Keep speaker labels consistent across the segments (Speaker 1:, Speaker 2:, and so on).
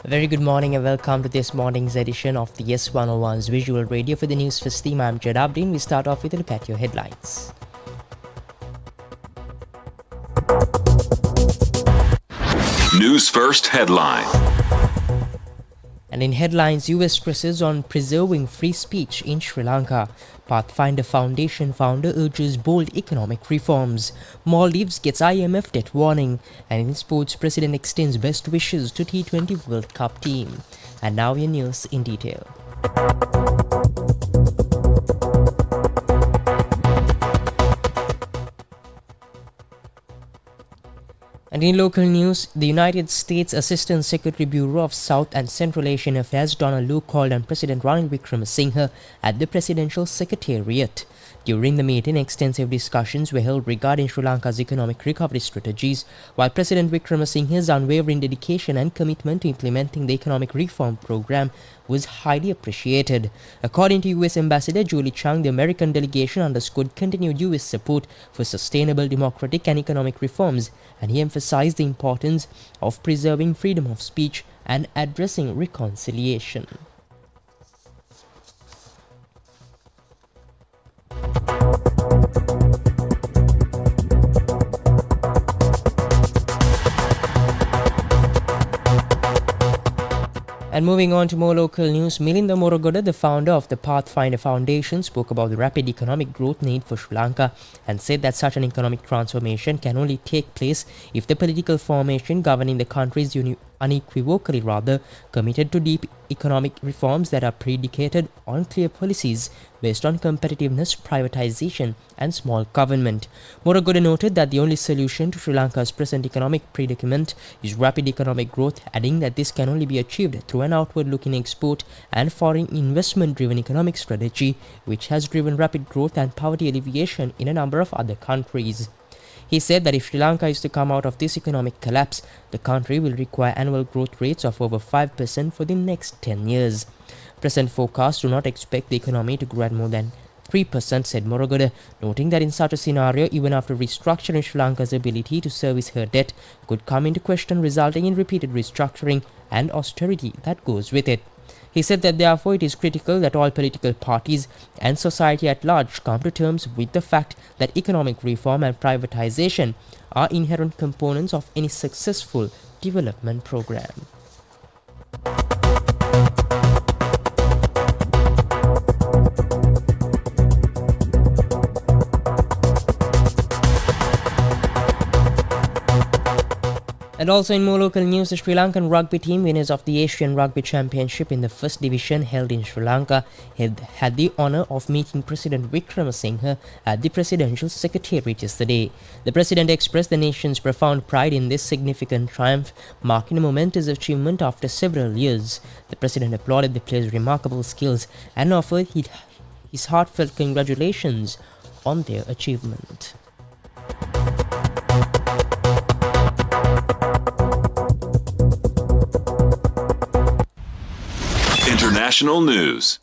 Speaker 1: A very good morning and welcome to this morning's edition of the S101's Visual Radio for the Newsfirst team. I'm Jed Abdin. We start off with a look at your headlines.
Speaker 2: Newsfirst headline.
Speaker 1: And in headlines, US stresses on preserving free speech in Sri Lanka. Pathfinder Foundation founder urges bold economic reforms. Maldives gets IMF debt warning. And in sports, President extends best wishes to T20 World Cup team. And now your news in detail. And in local news, the United States Assistant Secretary Bureau of South and Central Asian Affairs Donald Lu called on President Ranil Wickremesinghe at the Presidential Secretariat. During the meeting, extensive discussions were held regarding Sri Lanka's economic recovery strategies, while President Wickremesinghe's unwavering dedication and commitment to implementing the economic reform program was highly appreciated. According to US Ambassador Julie Chang, the American delegation underscored continued US support for sustainable democratic and economic reforms, and he emphasized the importance of preserving freedom of speech and addressing reconciliation. And moving on to more local news, Milinda Morogoda, the founder of the Pathfinder Foundation, spoke about the rapid economic growth need for Sri Lanka and said that such an economic transformation can only take place if the political formation governing the country is unequivocally committed to deep economic reforms that are predicated on clear policies based on competitiveness, privatization and small government. Morogoda noted that the only solution to Sri Lanka's present economic predicament is rapid economic growth, adding that this can only be achieved through an outward-looking export and foreign investment-driven economic strategy, which has driven rapid growth and poverty alleviation in a number of other countries. He said that if Sri Lanka is to come out of this economic collapse, the country will require annual growth rates of over 5% for the next 10 years. Present forecasts do not expect the economy to grow at more than 3%, said Morogoda, noting that in such a scenario, even after restructuring, Sri Lanka's ability to service her debt could come into question, resulting in repeated restructuring and austerity that goes with it. He said that therefore it is critical that all political parties and society at large come to terms with the fact that economic reform and privatization are inherent components of any successful development program. And also in more local news, the Sri Lankan rugby team, winners of the Asian Rugby Championship in the first division held in Sri Lanka, had the honour of meeting President Wickremesinghe at the Presidential Secretariat yesterday. The President expressed the nation's profound pride in this significant triumph, marking a momentous achievement after several years. The President applauded the players' remarkable skills and offered his heartfelt congratulations on their achievement.
Speaker 2: International news.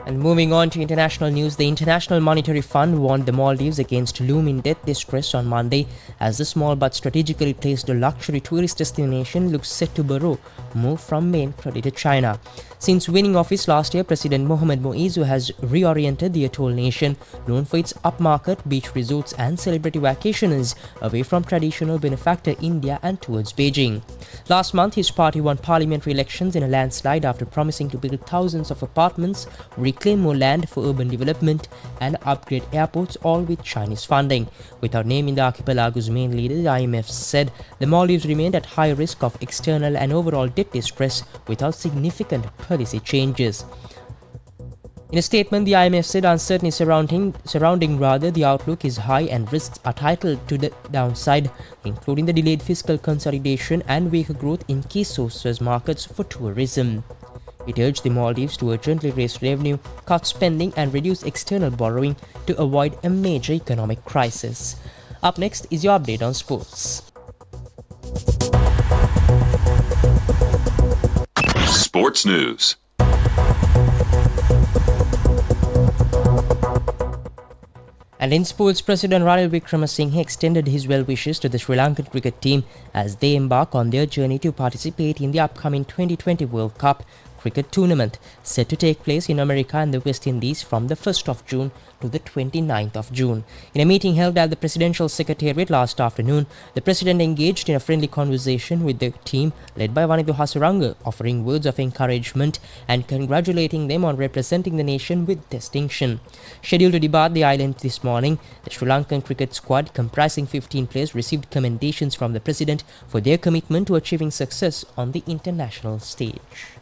Speaker 1: And moving on to international news, the International Monetary Fund warned the Maldives against looming debt distress on Monday as the small but strategically placed luxury tourist destination looks set to borrow more from main creditor China. Since winning office last year, President Mohamed Moizu has reoriented the atoll nation, known for its upmarket beach resorts and celebrity vacationers, away from traditional benefactor India and towards Beijing. Last month, his party won parliamentary elections in a landslide after promising to build thousands of apartments, reclaim more land for urban development, and upgrade airports, all with Chinese funding. Without naming the archipelago's main leader, the IMF said the Maldives remained at high risk of external and overall debt distress without significant policy changes. In a statement, the IMF said uncertainty surrounding the outlook is high and risks are titled to the downside, including the delayed fiscal consolidation and weaker growth in key sources markets for tourism. It urged the Maldives to urgently raise revenue, cut spending and reduce external borrowing to avoid a major economic crisis. Up next is your update on sports.
Speaker 2: Sports news.
Speaker 1: And in sports, President Ranil Wickremesinghe extended his well wishes to the Sri Lankan cricket team as they embark on their journey to participate in the upcoming 2020 World Cup cricket tournament set to take place in America and the West Indies from the 1st of June to the 29th of June. In a meeting held at the Presidential Secretariat last afternoon, the President engaged in a friendly conversation with the team led by Wanidhu Hasaranga, offering words of encouragement and congratulating them on representing the nation with distinction. Scheduled to depart the island this morning, the Sri Lankan cricket squad comprising 15 players received commendations from the President for their commitment to achieving success on the international stage.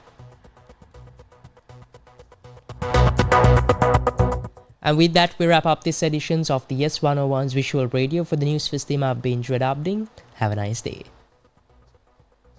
Speaker 1: And with that, we wrap up this edition of the S101's Visual Radio for the Newsfirst team. I've been Dread Abding. Have a nice day.